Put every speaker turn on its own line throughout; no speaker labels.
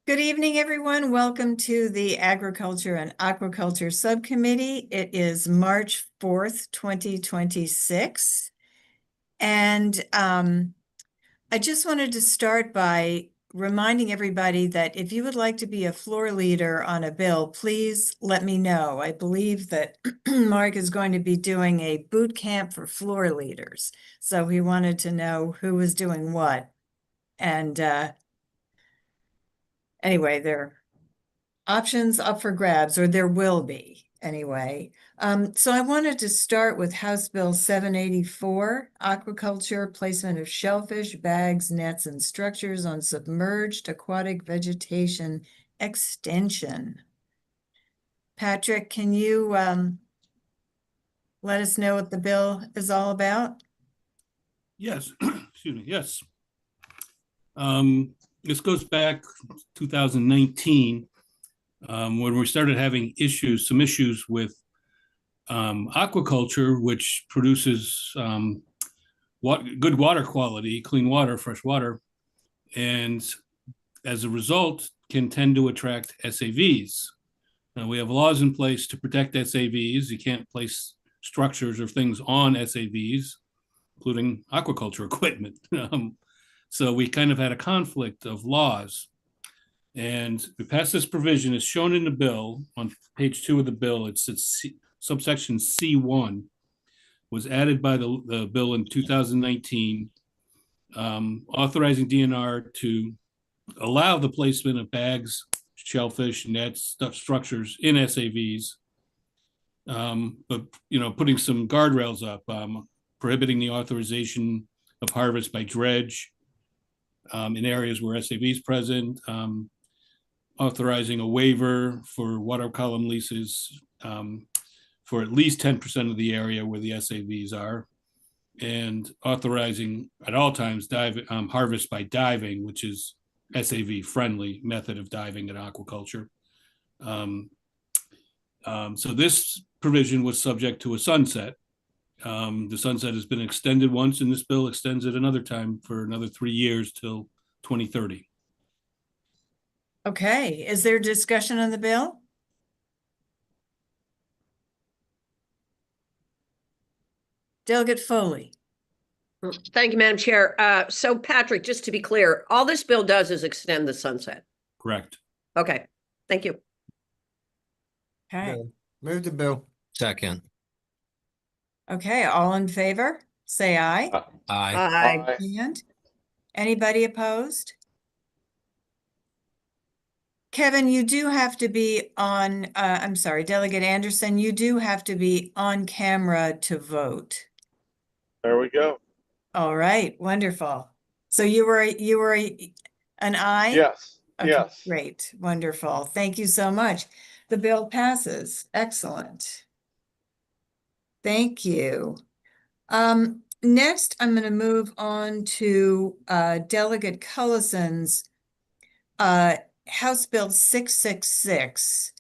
Good evening, everyone. Welcome to the Agriculture and Aquaculture Subcommittee. It is March 4th, 2026. And I just wanted to start by reminding everybody that if you would like to be a floor leader on a bill, please let me know. I believe that Mark is going to be doing a boot camp for floor leaders. So he wanted to know who was doing what. And anyway, there are options up for grabs, or there will be anyway. So I wanted to start with House Bill 784, aquaculture, placement of shellfish, bags, nets, and structures on submerged aquatic vegetation extension. Patrick, can you let us know what the bill is all about?
Yes, excuse me, yes. This goes back 2019 when we started having some issues with aquaculture, which produces good water quality, clean water, fresh water, and as a result can tend to attract SAVs. Now, we have laws in place to protect SAVs. You can't place structures or things on SAVs, including aquaculture equipment. So we kind of had a conflict of laws. And we passed this provision. It's shown in the bill on page 2 of the bill. It's subsection C1 was added by the bill in 2019, authorizing DNR to allow the placement of bags, shellfish, nets, structures in SAVs, but putting some guardrails up, prohibiting the authorization of harvest by dredge in areas where SAV is present, authorizing a waiver for water column leases for at least 10% of the area where the SAVs are, and authorizing at all times harvest by diving, which is SAV friendly method of diving in aquaculture. So this provision was subject to a sunset. The sunset has been extended once, and this bill extends it another time for another 3 years till 2030.
Okay, is there discussion on the bill? Delegate Foley.
Thank you, Madam Chair. So Patrick, just to be clear, all this bill does is extend the sunset.
Correct.
Okay, thank you.
Okay.
Move the bill.
Second.
Okay, all in favor, say aye.
Aye.
Aye.
And anybody opposed? Kevin, you do have to be on, I'm sorry, Delegate Anderson, you do have to be on camera to vote.
There we go.
All right, wonderful. So you were an aye?
Yes,
Okay,
yes.
great, wonderful. Thank you so much. The bill passes. Excellent. Thank you. Next, I'm going to move on to Delegate Cullison's House Bill 666.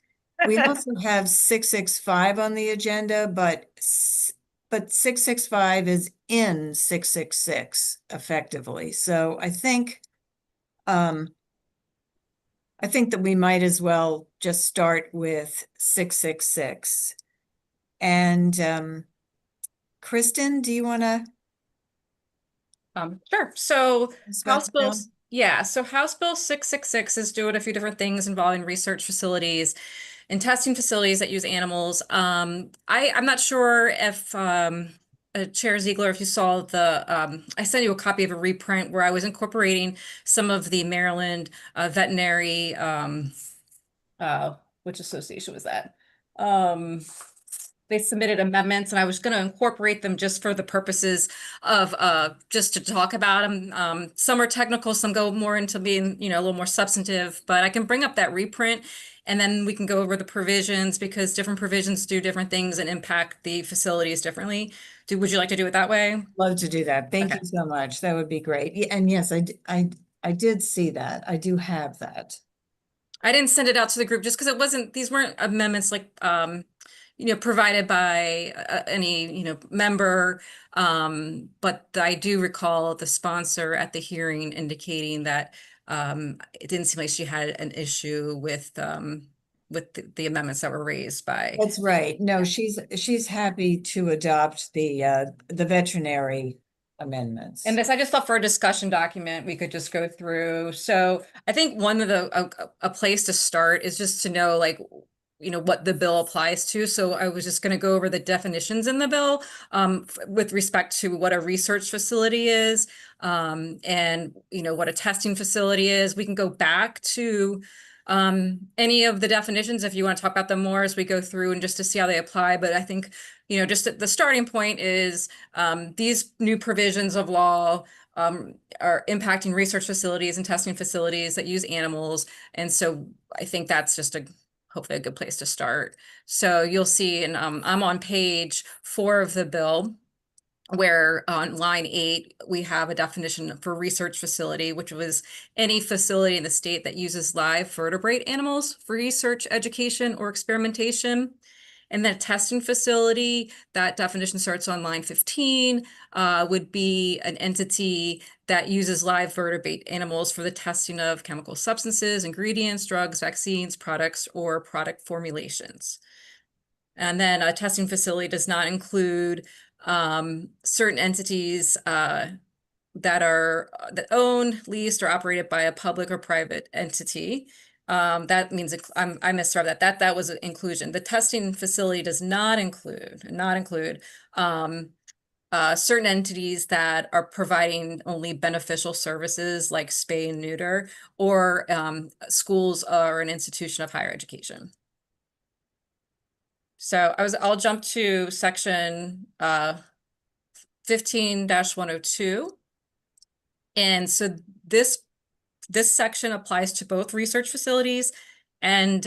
We also have 665 on the agenda, but 665 is in 666 effectively. So I think that we might as well just start with 666. And Kristen, do you want to?
Sure. So House Bill,
bill?
yeah. So House Bill 666 is doing a few different things involving research facilities and testing facilities that use animals. I'm not sure if Chair Ziegler, if you saw I sent you a copy of a reprint where I was incorporating some of the Maryland veterinary, which association was that? They submitted amendments, and I was going to incorporate them just for the purposes of just to talk about them. Some are technical, some go more into being, a little more substantive, but I can bring up that reprint and then we can go over the provisions because different provisions do different things and impact the facilities differently. Would you like to do it that way?
Love to do that. Thank you so much. That would be great. And yes, I did see that. I do have that.
I didn't send it out to the group just because these weren't amendments like, provided by any, member. But I do recall the sponsor at the hearing indicating that it didn't seem like she had an issue with the amendments that were raised by.
That's right. No, she's happy to adopt the veterinary amendments.
And this, I just thought for a discussion document, we could just go through. So I think one of a place to start is just to know, like, what the bill applies to. So I was just going to go over the definitions in the bill with respect to what a research facility is and, what a testing facility is. We can go back to any of the definitions if you want to talk about them more as we go through and just to see how they apply. But I think, just the starting point is these new provisions of law are impacting research facilities and testing facilities that use animals. And so I think that's just hopefully a good place to start. So you'll see, and I'm on page 4 of the bill, where on line 8, we have a definition for research facility, which was any facility in the state that uses live vertebrate animals for research, education, or experimentation. And then a testing facility, that definition starts on line 15, would be an entity that uses live vertebrate animals for the testing of chemical substances, ingredients, drugs, vaccines, products, or product formulations. And then a testing facility does not include certain entities that own, leased, or operated by a public or private entity. That means I misread that. That was an inclusion. The testing facility does not include certain entities that are providing only beneficial services like spay and neuter, or schools or an institution of higher education. So I'll jump to section 15-102. And so this section applies to both research facilities and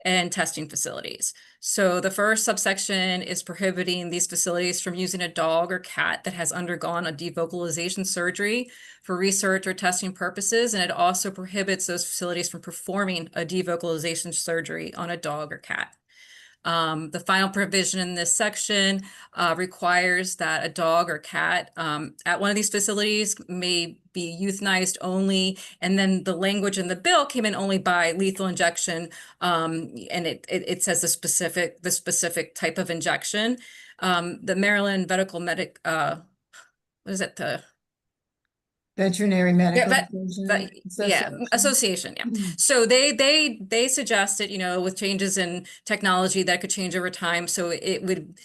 testing facilities. So the first subsection is prohibiting these facilities from using a dog or cat that has undergone a devocalization surgery for research or testing purposes. And it also prohibits those facilities from performing a devocalization surgery on a dog or cat. The final provision in this section requires that a dog or cat at one of these facilities may be euthanized only, and then the language in the bill came in only by lethal injection, and it says the specific type of injection. The Maryland What is it? The
Veterinary Medical
Association. Yeah. So they suggested, with changes in technology that could change over time. So it would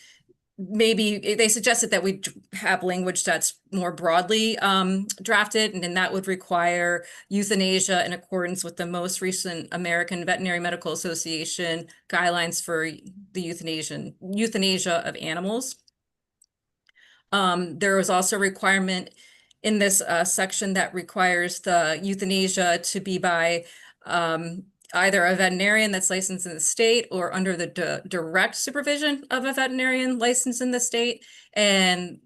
they suggested that we have language that's more broadly drafted, and then that would require euthanasia in accordance with the most recent American Veterinary Medical Association guidelines for the euthanasia of animals. There was also a requirement in this section that requires the euthanasia to be by either a veterinarian that's licensed in the state or under the direct supervision of a veterinarian licensed in the state. And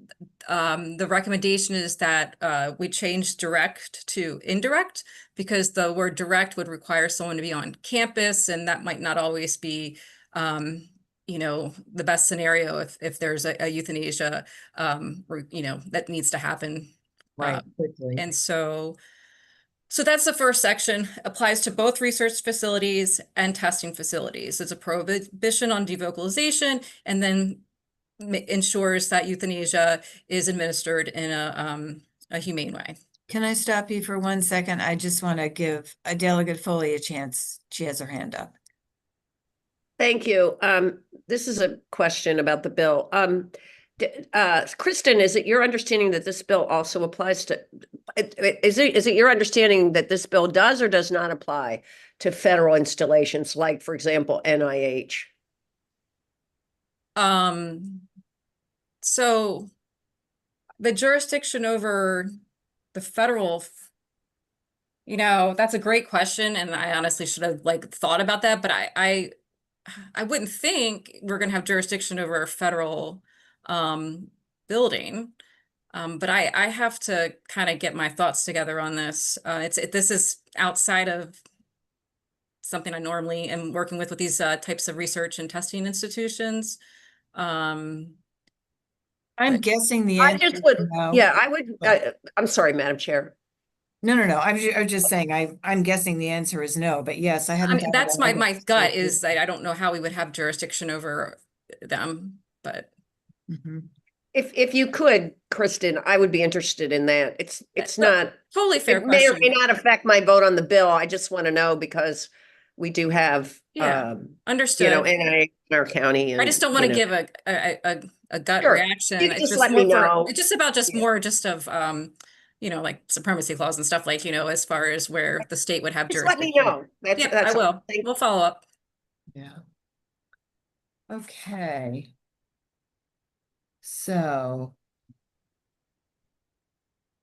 the recommendation is that we change direct to indirect, because the word direct would require someone to be on campus, and that might not always be the best scenario if there's a euthanasia that needs to happen.
Right.
And so that's the first section. Applies to both research facilities and testing facilities. It's a prohibition on devocalization, and then ensures that euthanasia is administered in a humane way.
Can I stop you for 1 second? I just want to give a Delegate Foley a chance. She has her hand up.
Thank you. This is a question about the bill. Kristen, is it your understanding that this bill also applies to, is it your understanding that this bill does or does not apply to federal installations, like, for example, NIH?
So the jurisdiction over the federal, that's a great question, and I honestly should have thought about that, but I wouldn't think we're going to have jurisdiction over a federal building, but I have to kind of get my thoughts together on this. This is outside of something I normally am working with these types of research and testing institutions.
I'm guessing the
I
answer
just would,
is no.
yeah, I would, I'm sorry, Madam Chair.
No, no, no. I'm just saying, I'm guessing the answer is no, but yes, I
I
hadn't.
mean,
thought
that's
about
my
it.
gut is that I don't know how we would have jurisdiction over them, but
Mhm.
If you could, Kristen, I would be interested in that. It's
no,
not,
totally fair
it may or may
question.
not affect my vote on the bill. I just want to know because we do have,
Yeah,
you know,
understood.
NIA in our county
I just
and,
don't want
you
to
know.
give a gut
Sure.
reaction.
You
It's
just
just
let
more
me
for,
know.
it's just about just
Yeah.
more just of, like supremacy clause and stuff like, as far as where the state would have
Just let me
jurisdiction.
know. That's,
Yep, I
that's all.
will.
Thank
We'll follow up.
Yeah. Okay. So.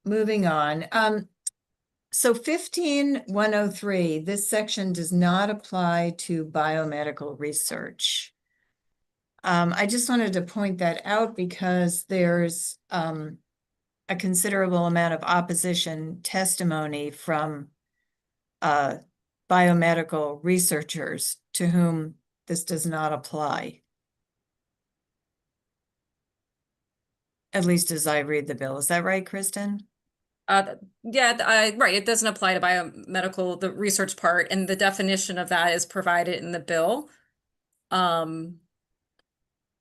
Moving on, so 15103, this section does not apply to biomedical research. I just wanted to point that out because there's a considerable amount of opposition testimony from biomedical researchers to whom this does not apply. At least as I read the bill. Is that right, Kristen?
Yeah, right. It doesn't apply to biomedical, the research part, and the definition of that is provided in the bill.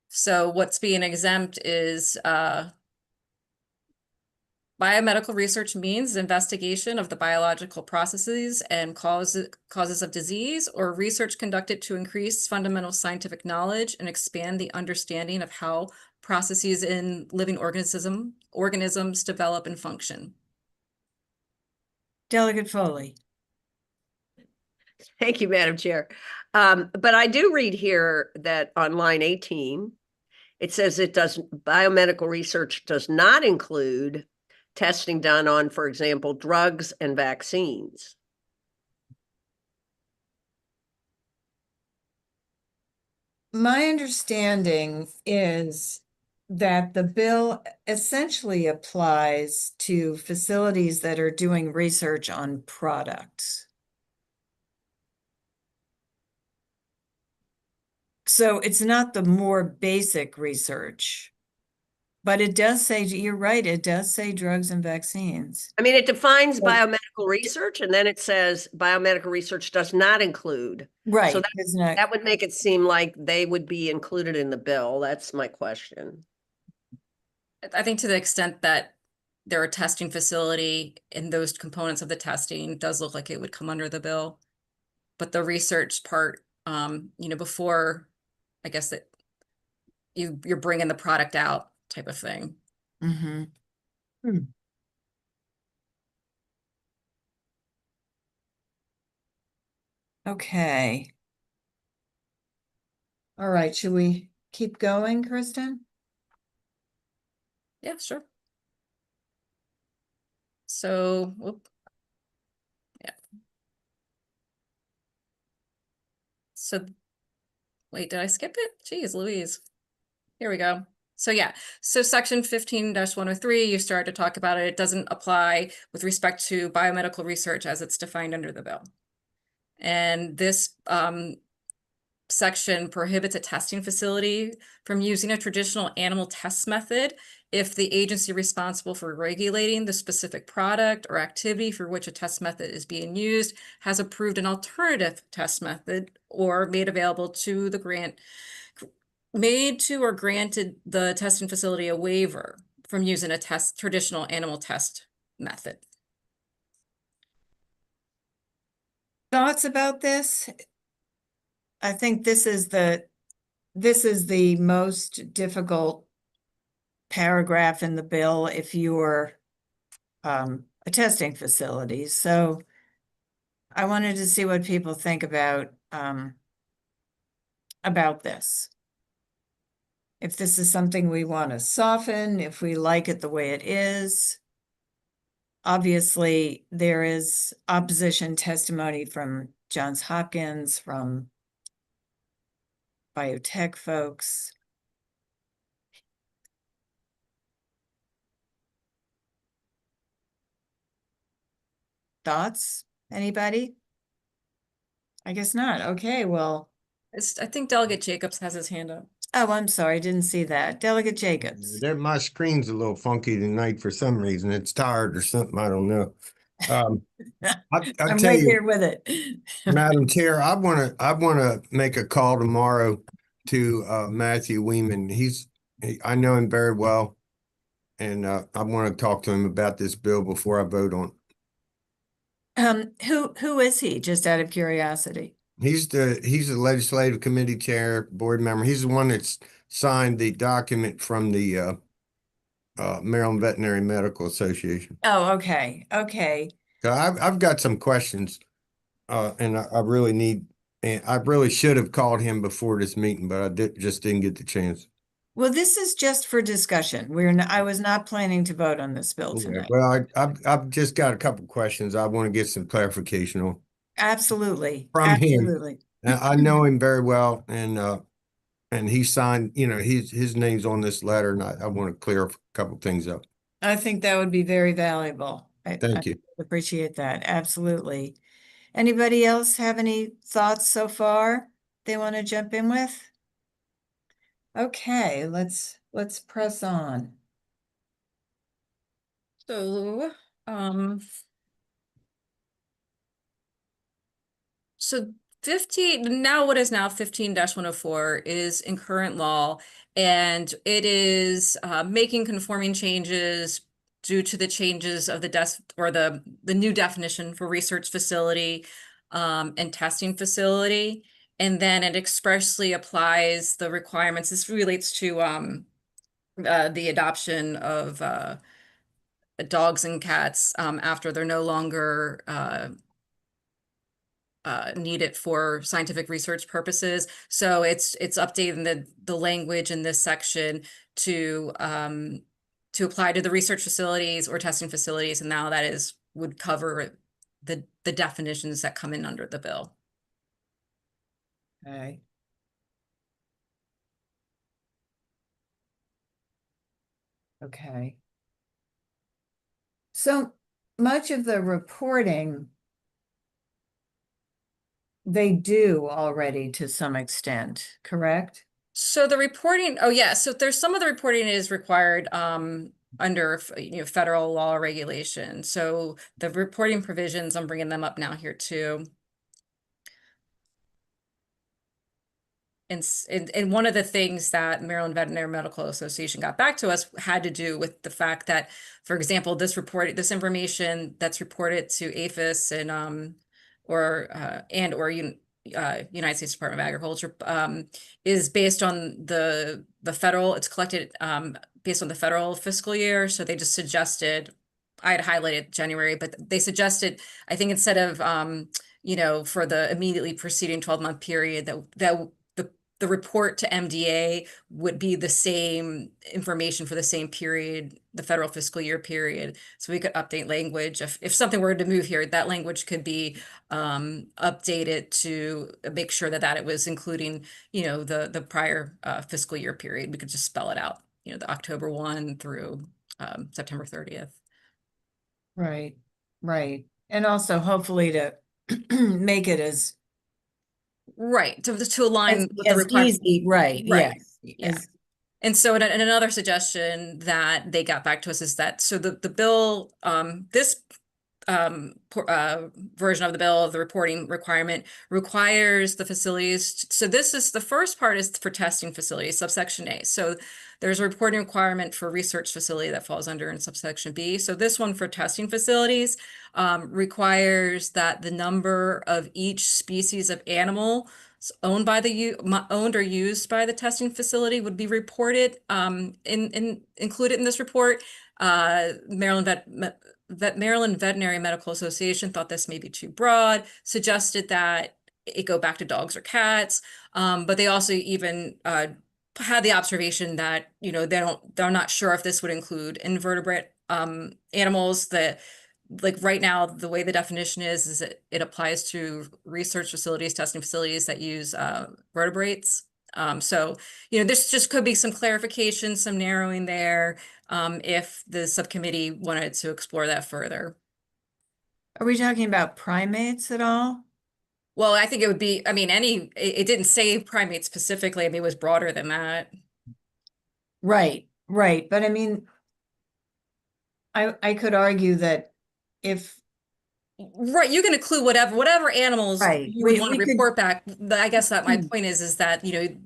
So what's being exempt is biomedical research means investigation of the biological processes and causes of disease, or research conducted to increase fundamental scientific knowledge and expand the understanding of how processes in living organisms develop and function.
Delegate Foley.
Thank you, Madam Chair. But I do read here that on line 18, it says biomedical research does not include testing done on, for example, drugs and vaccines.
My understanding is that the bill essentially applies to facilities that are doing research on products. So it's not the more basic research, but it does say, you're right, it does say drugs and vaccines.
I mean, it defines
Well-
biomedical research, and then it says biomedical research does not include.
Right,
So
isn't it?
that would make it seem like they would be included in the bill. That's my question.
I think to the extent that they're a testing facility and those components of the testing does look like it would come under the bill. But the research part, before, I guess that you're bringing the product out type of thing.
Mm-hmm. Okay. All right, should we keep going, Kristen?
Yeah, sure. So, whoop. Yeah. So, wait, did I skip it? Jeez, Louise. Here we go. So yeah, so section 15-103, you started to talk about it. It doesn't apply with respect to biomedical research as it's defined under the bill. And this section prohibits a testing facility from using a traditional animal test method if the agency responsible for regulating the specific product or activity for which a test method is being used has approved an alternative test method or made available to the or granted the testing facility a waiver from using a traditional animal test method.
Thoughts about this? I think this is the most difficult paragraph in the bill if you're a testing facility. So I wanted to see what people think about this. If this is something we want to soften, if we like it the way it is. Obviously, there is opposition testimony from Johns Hopkins, from biotech folks. Thoughts? Anybody? I guess not. Okay, well.
I think Delegate Jacobs has his hand up.
Oh, I'm sorry, didn't see that. Delegate Jacobs.
My screen's a little funky tonight for some reason. It's tired or something. I don't know. I
I'm
tell
right
you,
there with it.
Madam Chair, I wanna make a call tomorrow to Matthew Weeman. I know him very well. And I want to talk to him about this bill before I vote on it.
Who is he, just out of curiosity?
He's the legislative committee chair, board member. He's the one that's signed the document from the Maryland Veterinary Medical Association.
Oh, okay, okay.
So I've got some questions, and I really need, and I really should have called him before this meeting, but just didn't get the chance.
Well, this is just for discussion. I was not planning to vote on this bill
Yeah,
tonight.
well, I've just got a couple questions I want to get some clarification on
Absolutely,
from him.
absolutely.
I know him very well, and he signed, his name's on this letter, and I want to clear a couple things up.
I think that would be very valuable.
Thank you.
Appreciate that. Absolutely. Anybody else have any thoughts so far they want to jump in with? Okay, let's press on.
So, so 15, now what is now 15-104 is in current law, and it is making conforming changes due to the changes of the new definition for research facility and testing facility. And then it expressly applies the requirements. This relates to the adoption of dogs and cats after they're no longer needed for scientific research purposes. So it's updating the language in this section to apply to the research facilities or testing facilities, and now that would cover the definitions that come in under the bill.
Okay. Okay. So much of the reporting they do already to some extent, correct?
So the reporting, oh yeah, so there's some of the reporting is required under federal law or regulation. So the reporting provisions, I'm bringing them up now here too. And one of the things that Maryland Veterinary Medical Association got back to us had to do with the fact that, for example, this information that's reported to APHIS and United States Department of Agriculture is based on the federal. It's collected based on the federal fiscal year. So they just suggested, I had highlighted January, but they suggested, I think instead of for the immediately preceding 12-month period, that the report to MDA would be the same information for the same period, the federal fiscal year period. So we could update language. If something were to move here, that language could be updated to make sure that it was including, the prior fiscal year period. We could just spell it out, the October 1 through September 30th.
Right, right. And also hopefully to make it as
right to align with the
as
requirements.
easy, right, yes.
Yeah. And so and another suggestion that they got back to us is that the bill, this version of the bill of the reporting requirement requires the facilities. So this is the first part is for testing facilities, subsection A. So there's a reporting requirement for research facility that falls under in subsection B. So this one for testing facilities requires that the number of each species of animal owned or used by the testing facility would be reported included in this report. Maryland Veterinary Medical Association thought this may be too broad, suggested that it go back to dogs or cats, but they also even had the observation that they're not sure if this would include invertebrate animals. That like right now the way the definition is that it applies to research facilities, testing facilities that use vertebrates. So this just could be some clarification, some narrowing there if the subcommittee wanted to explore that further.
Are we talking about primates at all?
Well, I think it would be, it didn't say primates specifically. It was broader than that.
Right, right. But I could argue that if
Right, you can include whatever animals
Right,
you would
we-
want
we
to
could-
report back. I guess that my
Mm.
point is that,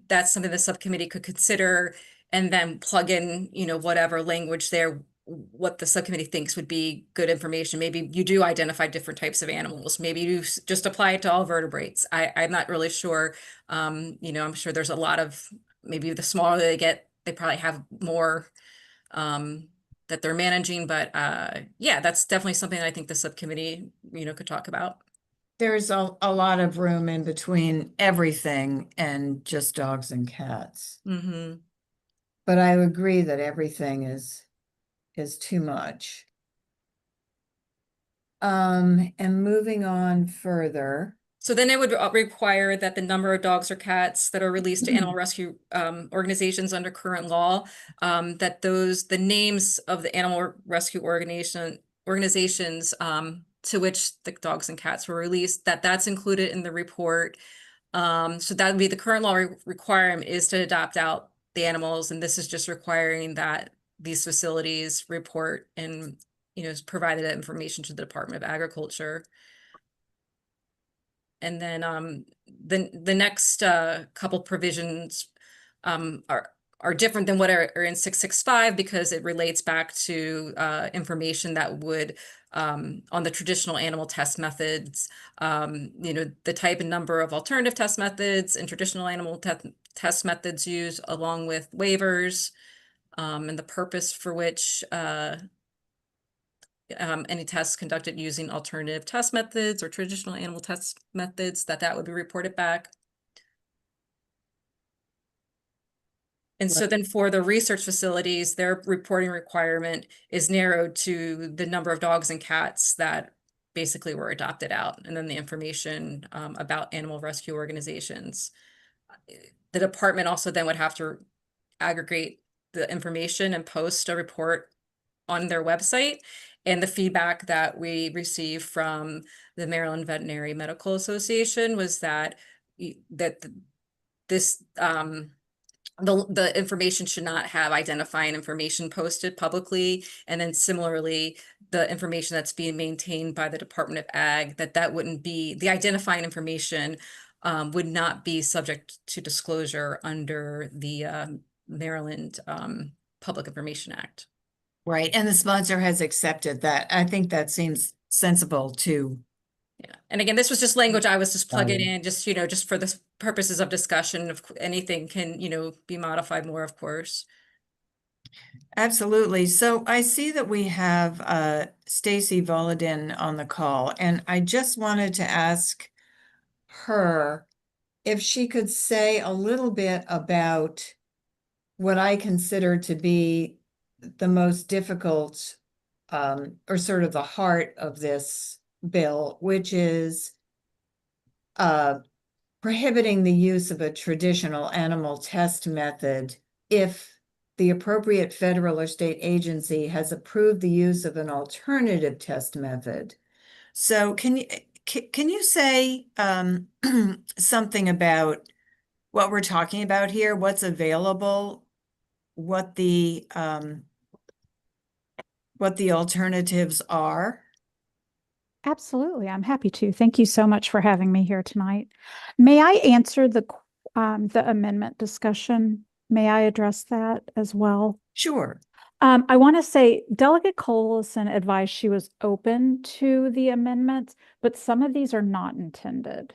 that's something the subcommittee could consider and then plug in, whatever language there, what the subcommittee thinks would be good information. Maybe you do identify different types of animals. Maybe you just apply it to all vertebrates. I'm not really sure. I'm sure there's a lot of, maybe the smaller they get, they probably have more that they're managing, but yeah, that's definitely something I think the subcommittee, could talk about.
There's a lot of room in between everything and just dogs and cats.
Mm-hmm.
But I agree that everything is too much. And moving on further.
So then it would require that the number of dogs or cats that are released to animal rescue organizations under current law, that the names of the animal rescue organizations to which the dogs and cats were released, that's included in the report. So that would be the current law requirement is to adopt out the animals, and this is just requiring that these facilities report and provided that information to the Department of Agriculture. And then the next couple provisions are different than what are in 665 because it relates back to information that would on the traditional animal test methods, the type and number of alternative test methods and traditional animal test methods used, along with waivers, and the purpose for which any tests conducted using alternative test methods or traditional animal test methods, that would be reported back. And so then for the research facilities, their reporting requirement is narrowed to the number of dogs and cats that basically were adopted out, and then the information about animal rescue organizations. The department also then would have to aggregate the information and post a report on their website. And the feedback that we received from the Maryland Veterinary Medical Association was that this the information should not have identifying information posted publicly. And then similarly, the information that's being maintained by the Department of Ag, that wouldn't be, the identifying information would not be subject to disclosure under the Maryland Public Information Act.
Right, and the sponsor has accepted that. I think that seems sensible too.
Yeah, and again, this was just language I was just plugging in, just just for the purposes of discussion. If anything can be modified more, of course.
Absolutely. So I see that we have Stacy Volodin on the call, and I just wanted to ask her if she could say a little bit about what I consider to be the most difficult or sort of the heart of this bill, which is prohibiting the use of a traditional animal test method if the appropriate federal or state agency has approved the use of an alternative test method. So can you say something about what we're talking about here, what's available, what the alternatives are?
Absolutely. I'm happy to. Thank you so much for having me here tonight. May I answer the amendment discussion? May I address that as well?
Sure.
I want to say Delegate Collison advised she was open to the amendments, but some of these are not intended.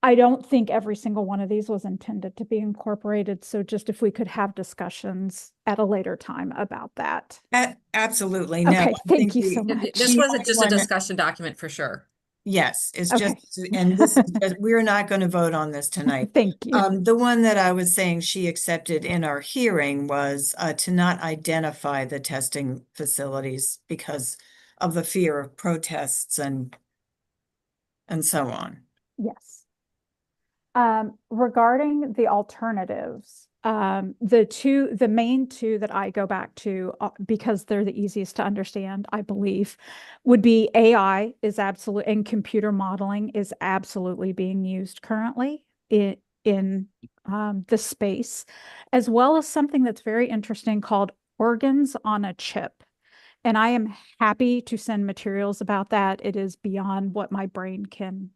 I don't think every single one of these was intended to be incorporated. So just if we could have discussions at a later time about that.
Absolutely. No,
Okay, thank you so much.
This wasn't just a discussion document for sure.
Yes, it's
Okay.
just, and this is just, we're not going to vote on this tonight.
Thank you.
The one that I was saying she accepted in our hearing was to not identify the testing facilities because of the fear of protests and so on.
Yes. Regarding the alternatives, the main two that I go back to because they're the easiest to understand, I believe, would be AI is absolute, and computer modeling is absolutely being used currently in the space, as well as something that's very interesting called organs on a chip. And I am happy to send materials about that. It is beyond what my brain can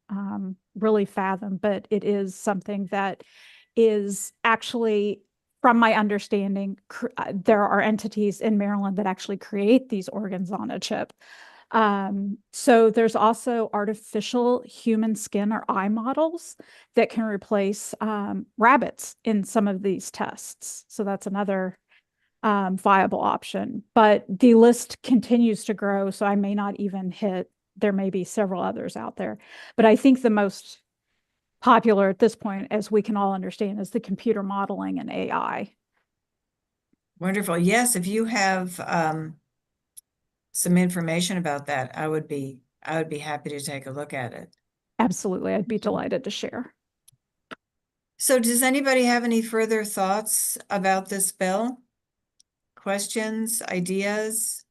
really fathom, but it is something that is actually, from my understanding, there are entities in Maryland that actually create these organs on a chip. So there's also artificial human skin or eye models that can replace rabbits in some of these tests. So that's another viable option, but the list continues to grow. So I may not even hit, there may be several others out there, but I think the most popular at this point, as we can all understand, is the computer modeling and AI.
Wonderful. Yes, if you have some information about that, I would be happy to take a look at it.
Absolutely. I'd be delighted to share.
So does anybody have any further thoughts about this bill? Questions, ideas?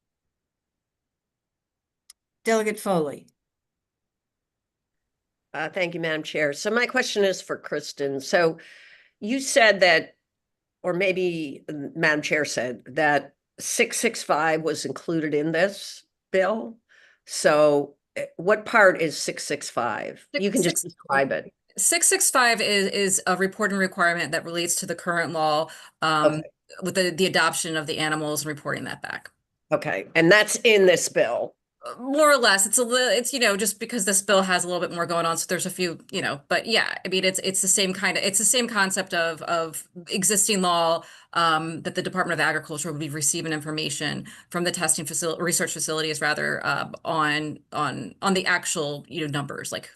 Delegate Foley.
Thank you, Madam Chair. So my question is for Kristen. So you said that, or maybe Madam Chair said that 665 was included in this bill. So what part is 665? You can just describe it.
665 is a reporting requirement that relates to the current law
Okay.
with the adoption of the animals and reporting that back.
Okay, and that's in this bill.
More or less, it's just because this bill has a little bit more going on, so there's a few, but yeah, I mean it's the same it's the same concept of existing law that the Department of Agriculture will be receiving information from the testing facility, research facilities rather, on the actual numbers, like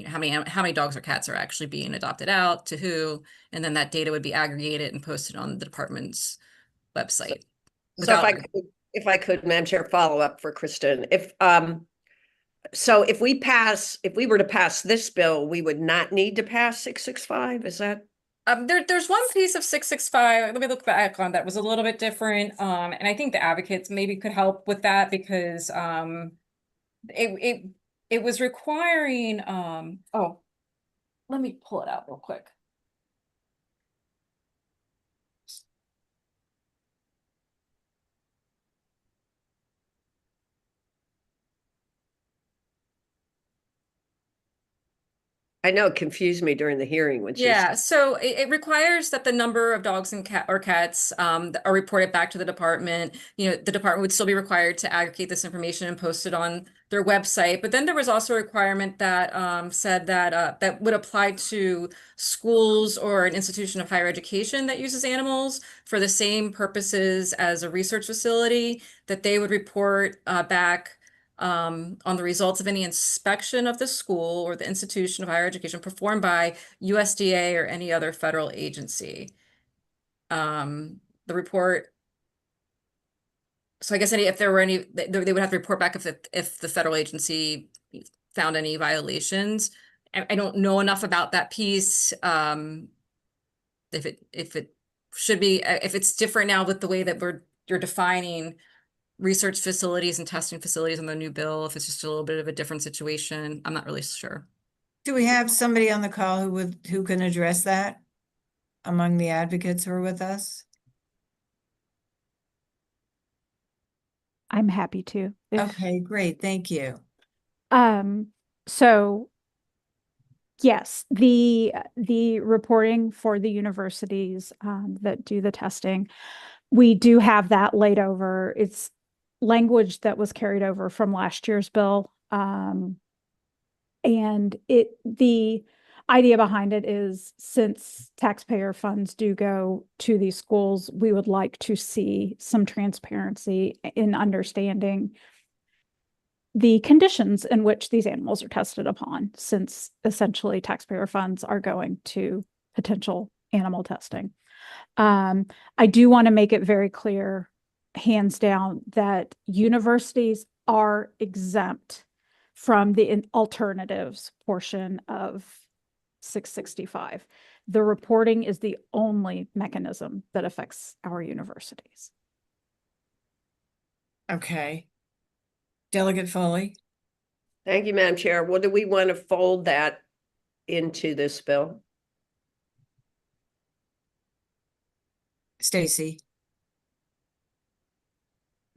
how many dogs or cats are actually being adopted out to who, and then that data would be aggregated and posted on the department's website.
So if I could, Madam Chair, follow up for Kristen. If we were to pass this bill, we would not need to pass 665. Is that?
There's one piece of 665. Let me look back on that was a little bit different. And I think the advocates maybe could help with that because it was requiring oh, let me pull it out real quick.
I know it confused me during the hearing when she
Yeah, so it requires that the number of dogs and cats that are reported back to the department. The department would still be required to aggregate this information and post it on their website. But then there was also a requirement that said that that would apply to schools or an institution of higher education that uses animals for the same purposes as a research facility, that they would report back on the results of any inspection of the school or the institution of higher education performed by USDA or any other federal agency. The report. So I guess if there were any, they would have to report back if the federal agency found any violations. I don't know enough about that piece. If it should be, if it's different now with the way that you're defining research facilities and testing facilities on the new bill, if it's just a little bit of a different situation, I'm not really sure.
Do we have somebody on the call who can address that among the advocates who are with us?
I'm happy to.
Okay, great. Thank you.
So yes, the reporting for the universities that do the testing, we do have that laid over. It's language that was carried over from last year's bill. And the idea behind it is, since taxpayer funds do go to these schools, we would like to see some transparency in understanding the conditions in which these animals are tested upon, since essentially taxpayer funds are going to potential animal testing. I do want to make it very clear, hands down, that universities are exempt from the alternatives portion of 665. The reporting is the only mechanism that affects our universities.
Okay. Delegate Foley.
Thank you, Madam Chair. Well, do we want to fold that into this bill?
Stacy.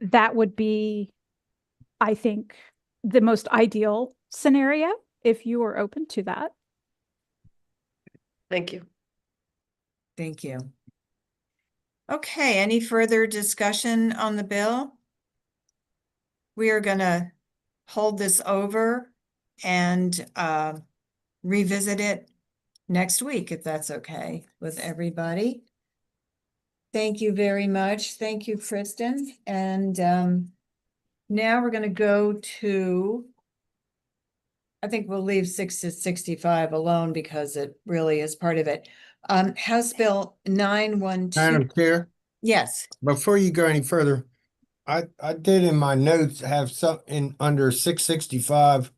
that would be, I think, the most ideal scenario if you are open to that.
Thank you.
Thank you. Okay, any further discussion on the bill? We are gonna hold this over and revisit it next week, if that's okay with everybody. Thank you very much. Thank you, Kristen. And now we're gonna go to, I think we'll leave 6 to 65 alone because it really is part of it. House Bill 912.
Madam Chair,
Yes,
before you go any further, I did in my notes have something under 665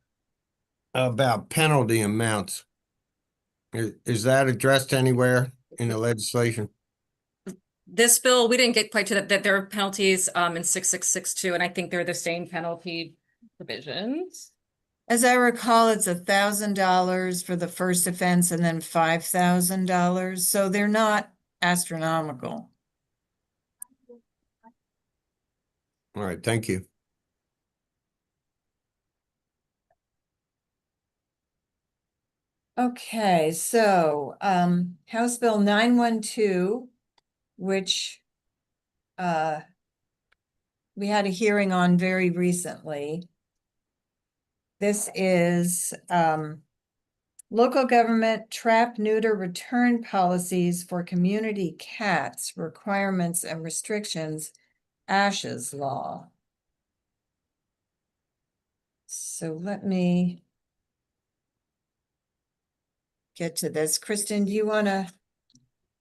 about penalty amounts. Is that addressed anywhere in the legislation?
This bill, we didn't get quite to that there are penalties in 6662, and I think they're the same penalty provisions.
as I recall, it's $1,000 for the first offense and then $5,000. So they're not astronomical.
All right, thank you.
Okay, so House Bill 912, which we had a hearing on very recently. This is local government trap, neuter, return policies for community cats, requirements and restrictions, Ashes law. So let me get to this. Kristen, do you want to?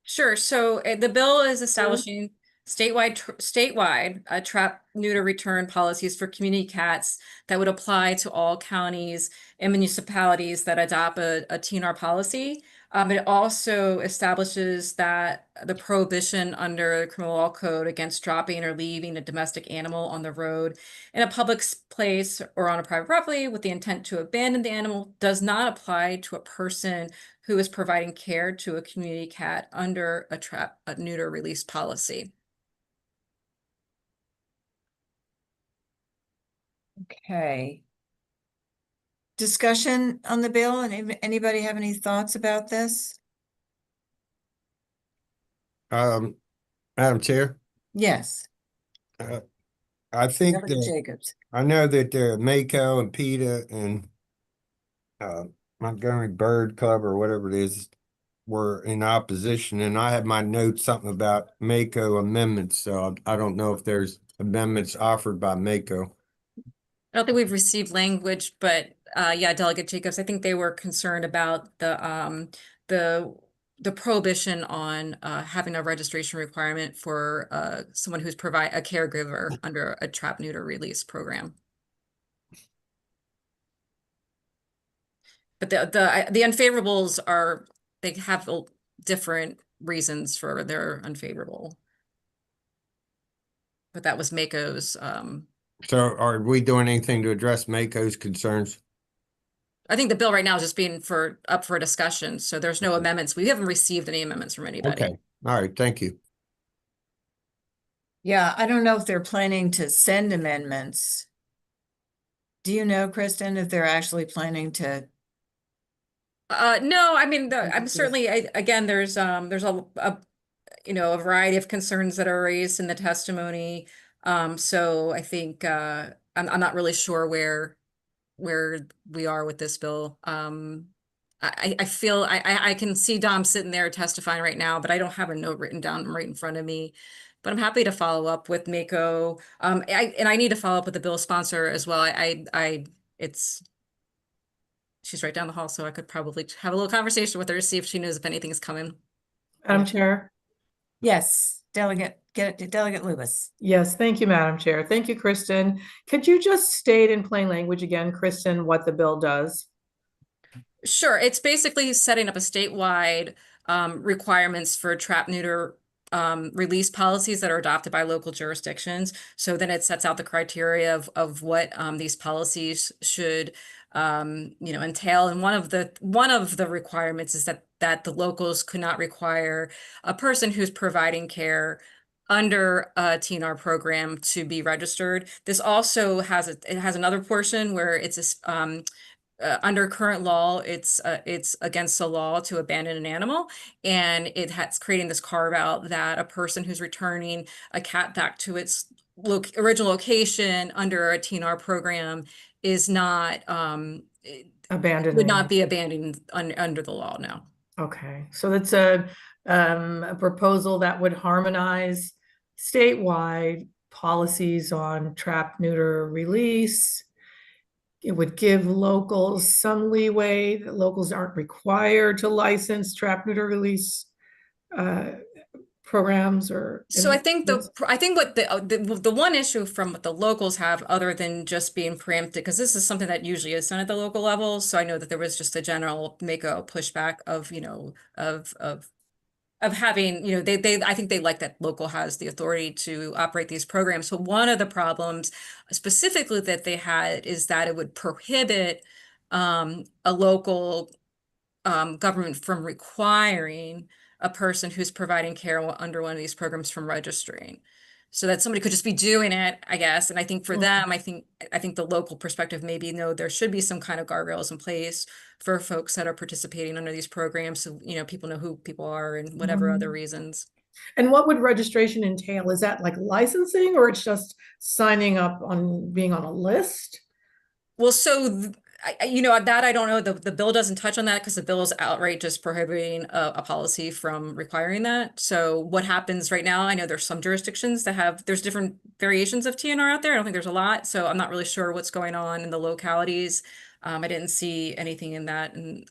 Sure. So the bill is establishing statewide trap, neuter, return policies for community cats that would apply to all counties and municipalities that adopt a TNR policy. It also establishes that the prohibition under the criminal law code against dropping or leaving a domestic animal on the road in a public place or on a private property with the intent to abandon the animal does not apply to a person who is providing care to a community cat under a trap, neuter, release policy.
Okay. Discussion on the bill, and anybody have any thoughts about this?
Madam Chair,
Yes.
I think
Delegate
that
Jacobs.
I know that Mako and PETA and Montgomery Bird Club or whatever it is were in opposition, and I had my notes something about Mako amendments, so I don't know if there's amendments offered by Mako.
I don't think we've received language, but yeah, Delegate Jacobs, I think they were concerned about the prohibition on having a registration requirement for someone who's a caregiver under a trap, neuter, release program. But the unfavorables they have different reasons for their unfavorable. But that was Mako's.
So are we doing anything to address Mako's concerns?
I think the bill right now is just being up for discussion. So there's no amendments. We haven't received any amendments from anybody.
Okay, all right, thank you.
Yeah, I don't know if they're planning to send amendments. Do you know, Kristen, if they're actually planning to?
No, I mean, I'm certainly, again, there's a a variety of concerns that are raised in the testimony. So I think I'm not really sure where we are with this bill. I feel I can see Dom sitting there testifying right now, but I don't have a note written down right in front of me. But I'm happy to follow up with Mako. And I need to follow up with the bill sponsor as well. She's right down the hall, so I could probably have a little conversation with her to see if she knows if anything's coming.
Madam Chair.
Yes, Delegate Lewis.
Yes, thank you, Madam Chair. Thank you, Kristen. Could you just state in plain language again, Kristen, what the bill does?
Sure. It's basically setting up a statewide requirements for trap, neuter, release policies that are adopted by local jurisdictions. So then it sets out the criteria of what these policies should entail. And one of the requirements is that the locals could not require a person who's providing care under a TNR program to be registered. This also has it has another portion where it's under current law, it's against the law to abandon an animal, and it has creating this carve out that a person who's returning a cat back to its original location under a TNR program is not
Abandoning.
would not be abandoned under the law now.
Okay, so that's a proposal that would harmonize statewide policies on trap, neuter, release. It would give locals some leeway that locals aren't required to license trap, neuter, release programs or.
So I think what the one issue from what the locals have, other than just being preempted, because this is something that usually is done at the local level. So I know that there was just a general pushback of, of having, I think they like that local has the authority to operate these programs. So one of the problems specifically that they had is that it would prohibit a local government from requiring a person who's providing care under one of these programs from registering. So that somebody could just be doing it, I guess. And I think for them, I think the local perspective, maybe, no, there should be some kind of guardrails in place for folks that are participating under these programs. So, people know who people are and whatever other reasons.
And what would registration entail? Is that like licensing, or it's just signing up on being on a list?
Well, so that I don't know. The bill doesn't touch on that because the bill is outright just prohibiting a policy from requiring that. So what happens right now, I know there's some jurisdictions that there's different variations of TNR out there. I don't think there's a lot. So I'm not really sure what's going on in the localities. I didn't see anything in that in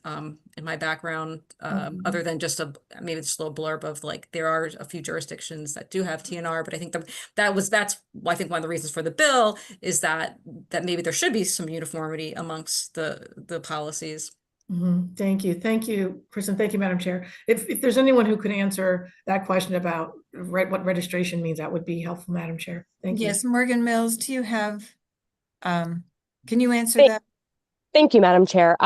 my background, other than just maybe just a little blurb of like, there are a few jurisdictions that do have TNR, but I think that's I think one of the reasons for the bill is that maybe there should be some uniformity amongst the policies.
Thank you, Kristen. Thank you, Madam Chair. If there's anyone who could answer that question about what registration means, that would be helpful, Madam Chair. Thank you.
Yes, Morgan Mills, do you have, can you answer that?
Thank you, Madam Chair.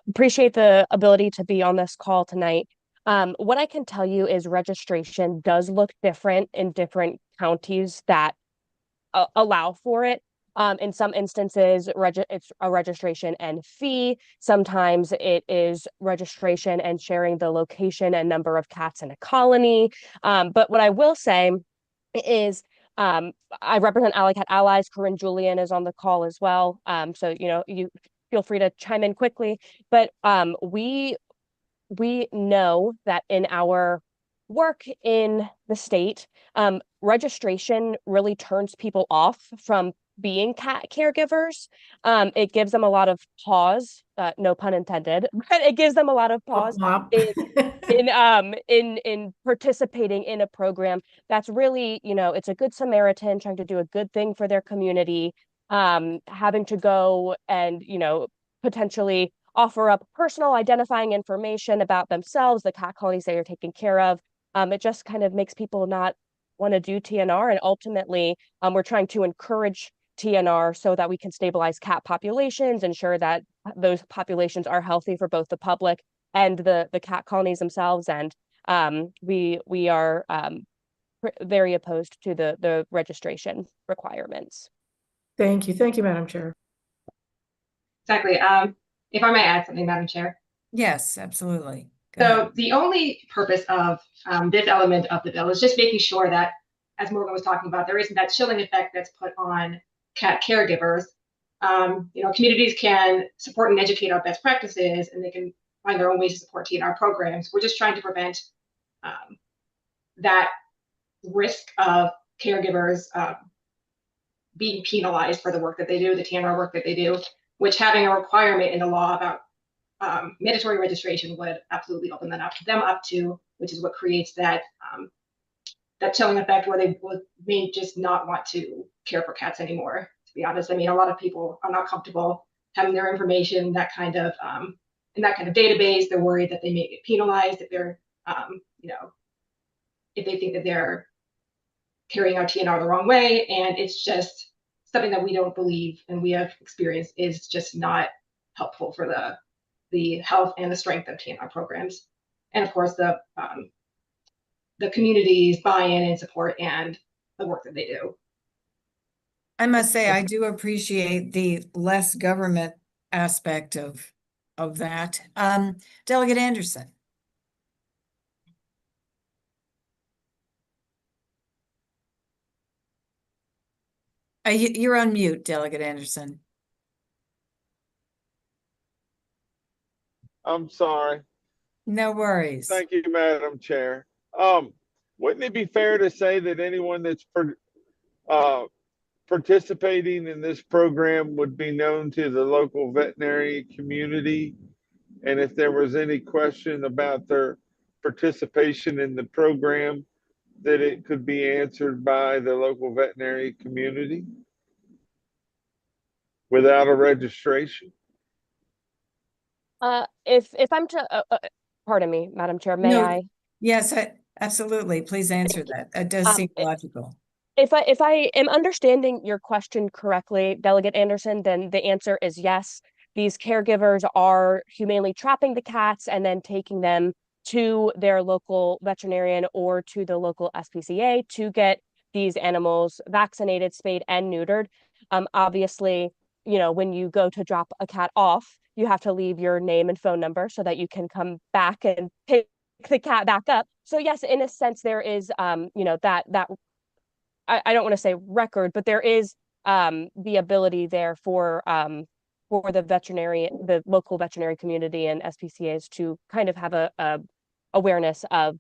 Appreciate the ability to be on this call tonight. What I can tell you is registration does look different in different counties that allow for it. In some instances, it's a registration and fee. Sometimes it is registration and sharing the location and number of cats in a colony. But what I will say is, I represent Alley Cat Allies. Corinne Julian is on the call as well. So, you feel free to chime in quickly. But we know that in our work in the state, registration really turns people off from being cat caregivers. It gives them a lot of pause, no pun intended, but it gives them a lot of pause in participating in a program that's really, it's a good Samaritan trying to do a good thing for their community, having to go and, potentially offer up personal identifying information about themselves, the cat colonies they are taking care of. It just kind of makes people not want to do TNR. And ultimately, we're trying to encourage TNR so that we can stabilize cat populations, ensure that those populations are healthy for both the public and the cat colonies themselves. And we are very opposed to the registration requirements.
Thank you, Madam Chair.
Exactly. If I may add something, Madam Chair.
Yes, absolutely. Go
So
ahead.
the only purpose of this element of the bill is just making sure that, as Morgan was talking about, there isn't that chilling effect that's put on cat caregivers. Communities can support and educate our best practices, and they can find their own ways to support TNR programs. We're just trying to prevent that risk of caregivers being penalized for the work that they do, the TNR work that they do, which having a requirement in the law about mandatory registration would absolutely open them up to, which is what creates that chilling effect where they may just not want to care for cats anymore. To be honest, I mean, a lot of people are not comfortable having their information in that kind of database. They're worried that they may get penalized if they're, if they think that they're carrying out TNR the wrong way, and it's just something that we don't believe and we have experienced is just not helpful for the health and the strength of TNR programs. And of course, the the community's buy-in and support and the work that they do.
I must say, I do appreciate the less government aspect of that. Delegate Anderson. You're on mute, Delegate Anderson.
I'm sorry.
No worries.
Thank you, Madam Chair. Wouldn't it be fair to say that anyone that's participating in this program would be known to the local veterinary community? And if there was any question about their participation in the program, that it could be answered by the local veterinary community without a registration?
If I'm to, pardon me, Madam Chair, may
No,
I?
Yes, absolutely. Please answer that. That does seem logical.
If I am understanding your question correctly, Delegate Anderson, then the answer is yes. These caregivers are humanely trapping the cats and then taking them to their local veterinarian or to the local SPCA to get these animals vaccinated, spayed, and neutered. Obviously, you know, when you go to drop a cat off, you have to leave your name and phone number so that you can come back and pick the cat back up. So yes, in a sense, there is, you know, that I don't want to say record, but there is the ability there for the local veterinary community and SPCAs to kind of have a awareness of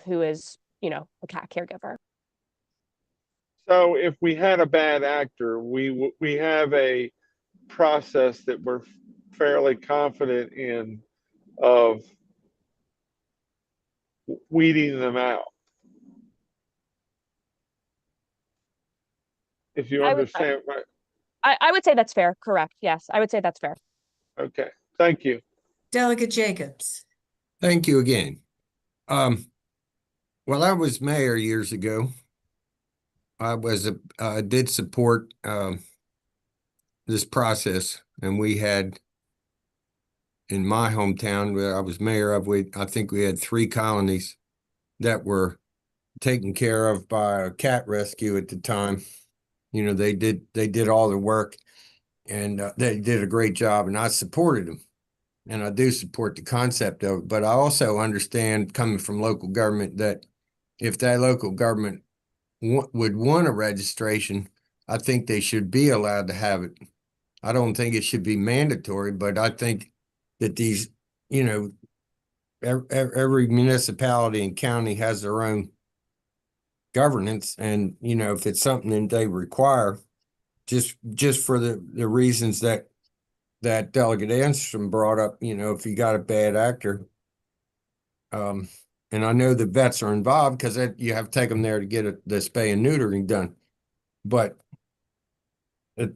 who is, you know, a cat caregiver.
So if we had a bad actor, we have a process that we're fairly confident in of weeding them out. If you understand, right?
I would say that's fair. Correct. Yes, I would say that's fair.
Okay, thank you.
Delegate Jacobs.
Thank you again. Well, I was mayor years ago. I did support this process, and we had in my hometown where I was mayor of, I think we had 3 colonies that were taken care of by a cat rescue at the time. You know, they did all the work, and they did a great job, and I supported them. And I do support the concept of it, but I also understand, coming from local government, that if that local government would want a registration, I think they should be allowed to have it. I don't think it should be mandatory, but I think that these, you know, every municipality and county has their own governance, and you know, if it's something that they require, just for the reasons that Delegate Anderson brought up, you know, if you got a bad actor, and I know the vets are involved because you have to take them there to get the spay and neutering done, but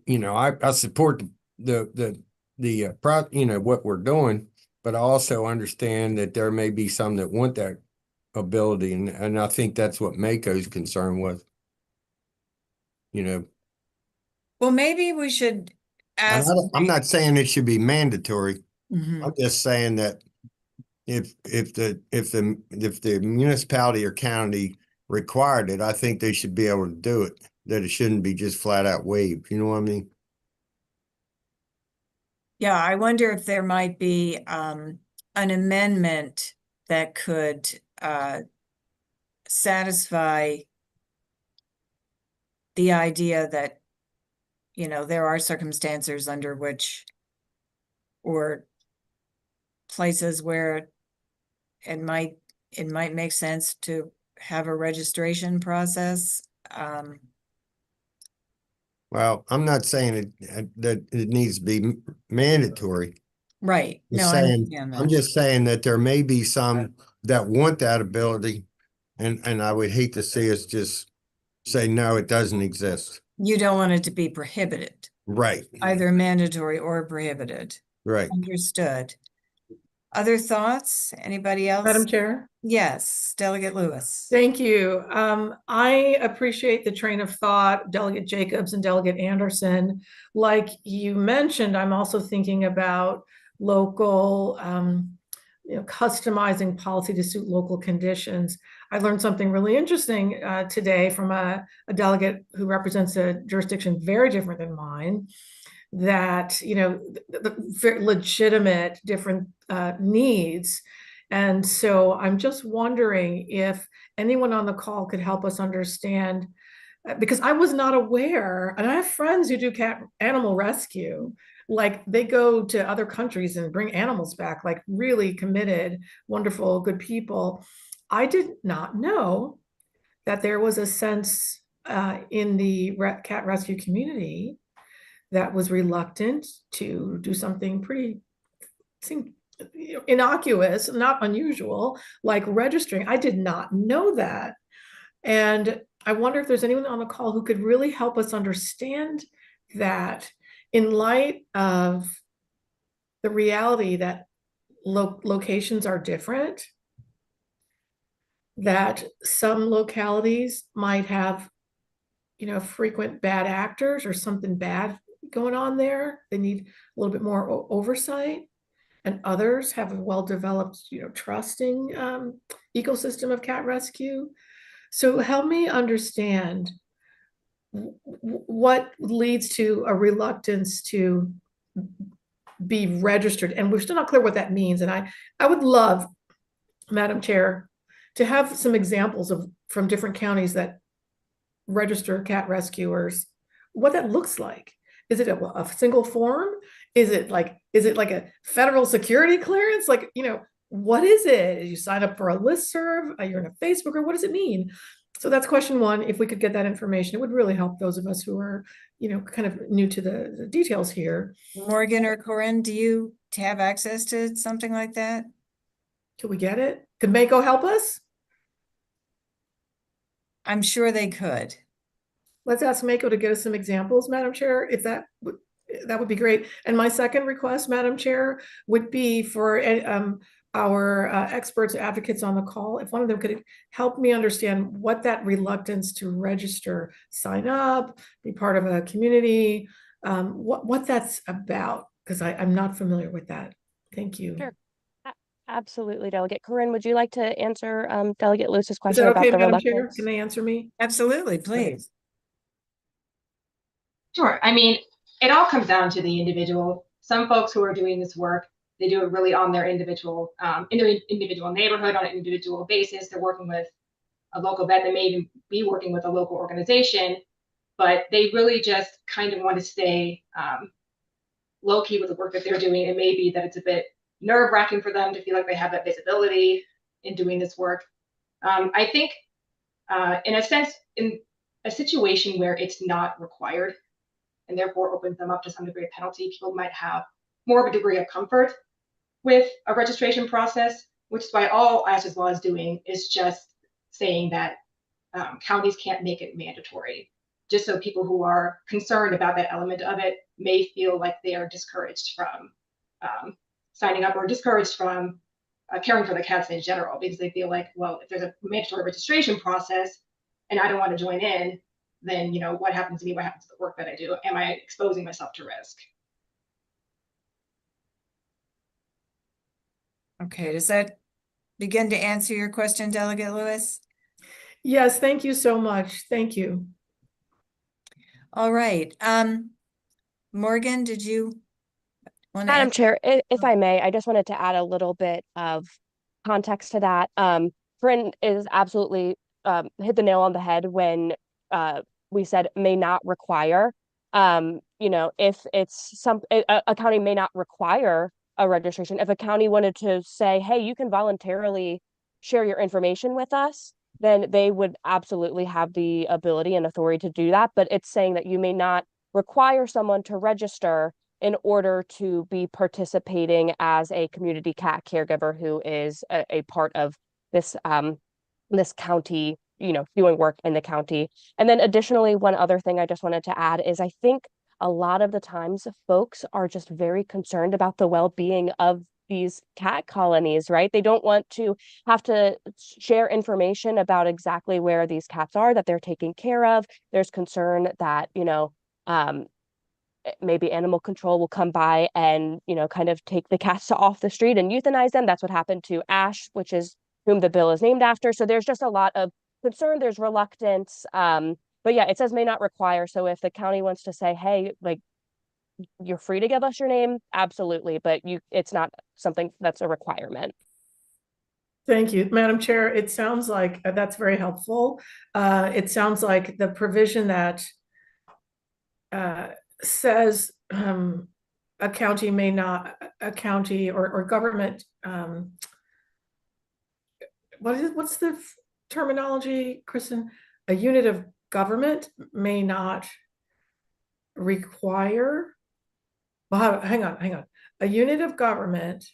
you know, I support the you know, what we're doing, but I also understand that there may be some that want that ability, and I think that's what Mako's concern was. You know,
Well, maybe we should ask.
I'm not saying it should be mandatory.
Mhm.
I'm just saying that if the municipality or county required it, I think they should be able to do it. That it shouldn't be just flat out waived. You know what I mean?
Yeah, I wonder if there might be an amendment that could satisfy the idea that, you know, there are circumstances under which, or places where it might make sense to have a registration process.
Well, I'm not saying that it needs to be mandatory.
Right. No, I understand
I'm
that.
just saying that there may be some that want that ability, and I would hate to see us just say, no, it doesn't exist.
You don't want it to be prohibited,
Right,
either mandatory or prohibited.
right.
Understood. Other thoughts? Anybody else?
Madam Chair?
Yes, Delegate Lewis.
Thank you. I appreciate the train of thought, Delegate Jacobs and Delegate Anderson. Like you mentioned, I'm also thinking about local customizing policy to suit local conditions. I learned something really interesting today from a delegate who represents a jurisdiction very different than mine, that, the very legitimate different needs. And so I'm just wondering if anyone on the call could help us understand, because I was not aware, and I have friends who do animal rescue, like they go to other countries and bring animals back, like really committed, wonderful, good people. I did not know that there was a sense in the cat rescue community that was reluctant to do something pretty innocuous, not unusual, like registering. I did not know that. And I wonder if there's anyone on the call who could really help us understand that, in light of the reality that locations are different, that some localities might have, frequent bad actors or something bad going on there. They need a little bit more oversight. And others have a well-developed, trusting ecosystem of cat rescue. So help me understand what leads to a reluctance to be registered. And we're still not clear what that means. And I would love, Madam Chair, to have some examples from different counties that register cat rescuers, what that looks like. Is it a single form? Is it like a federal security clearance? Like, what is it? You sign up for a listserv? You're in a Facebook group? What does it mean? So that's question one. If we could get that information, it would really help those of us who are, kind of new to the details here.
Morgan or Corinne, do you have access to something like that?
Could we get it? Could Mako help us?
I'm sure they could.
Let's ask Mako to get us some examples, Madam Chair, if that would be great. And my second request, Madam Chair, would be for our experts, advocates on the call, if one of them could help me understand what that reluctance to register, sign up, be part of a community, what that's about, because I'm not familiar with that. Thank you.
Sure. Absolutely, Delegate. Corinne, would you like to answer Delegate Lewis's
Is
question
that
about
okay,
the
Madam Chair?
reluctance?
Can they answer me?
Absolutely, please.
Sure. I mean, it all comes down to the individual. Some folks who are doing this work, they do it really on their individual, in their individual neighborhood on an individual basis. They're working with a local vet. They may even be working with a local organization, but they really just kind of want to stay low key with the work that they're doing. It may be that it's a bit nerve-wracking for them to feel like they have that visibility in doing this work. I think, in a sense, in a situation where it's not required, and therefore opens them up to some degree of penalty, people might have more of a degree of comfort with a registration process, which is why all ISS law is doing is just saying that counties can't make it mandatory, just so people who are concerned about that element of it may feel like they are discouraged from signing up, or discouraged from caring for the cats in general, because they feel like, well, if there's a mandatory registration process and I don't want to join in, then, what happens to me? What happens to the work that I do? Am I exposing myself to risk?
Okay, does that begin to answer your question, Delegate Lewis?
Yes, thank you so much. Thank you.
All right. Morgan, did you want to
Madam
add?
Chair, if I may, I just wanted to add a little bit of context to that. Corinne is absolutely hit the nail on the head when we said may not require. If it's a county may not require a registration. If a county wanted to say, hey, you can voluntarily share your information with us, then they would absolutely have the ability and authority to do that. But it's saying that you may not require someone to register in order to be participating as a community cat caregiver who is a part of this this county, doing work in the county. And then additionally, one other thing I just wanted to add is I think a lot of the times folks are just very concerned about the well-being of these cat colonies, right? They don't want to have to share information about exactly where these cats are, that they're taken care of. There's concern that, maybe animal control will come by and, you know, kind of take the cats off the street and euthanize them. That's what happened to Ash, which is whom the bill is named after. So there's just a lot of concern, there's reluctance. But yeah, it says may not require. So if the county wants to say, hey, like, you're free to give us your name, absolutely, but it's not something that's a requirement.
Thank you, Madam Chair. It sounds like that's very helpful. It sounds like the provision that says a county may not, a county or government, what's the terminology, Kristen? A unit of government may not require, well, hang on. A unit of government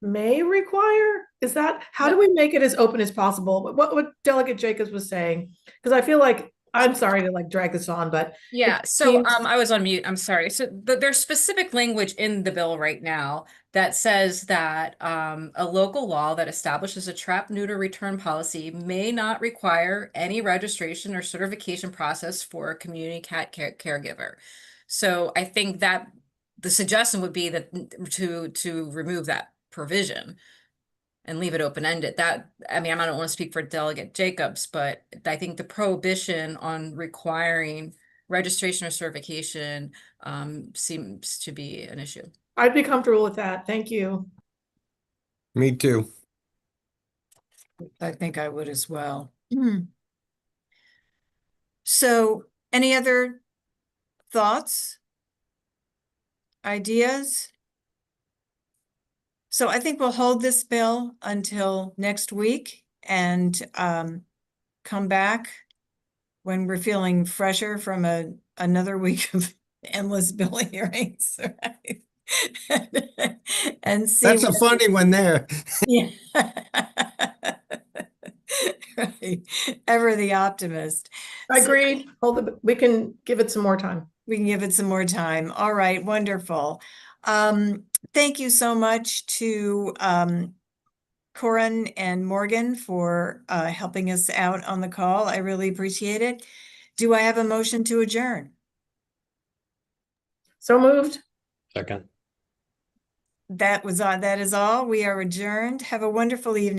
may require, is that, how do we make it as open as possible? What Delegate Jacobs was saying, because I feel like, I'm sorry to like drag this on, but
Yeah,
it
so
seems-
I was on mute. I'm sorry. So there's specific language in the bill right now that says that a local law that establishes a trap neuter return policy may not require any registration or certification process for a community cat caregiver. So I think that the suggestion would be that to remove that provision and leave it open-ended. That, I mean, I don't want to speak for Delegate Jacobs, but I think the prohibition on requiring registration or certification seems to be an issue.
I'd be comfortable with that. Thank you.
Me too.
I think I would as well. So, any other thoughts? Ideas? So I think we'll hold this bill until next week and come back when we're feeling fresher from another week of endless bill hearings, right? And see.
That's a funny one there.
Yeah. Right. Ever the optimist.
Agreed. We can give it some more time.
We can give it some more time. All right, wonderful. Thank you so much to Corin and Morgan for helping us out on the call. I really appreciate it. Do I have a motion to adjourn?
So moved.
Second.
That is all. We are adjourned. Have a wonderful evening.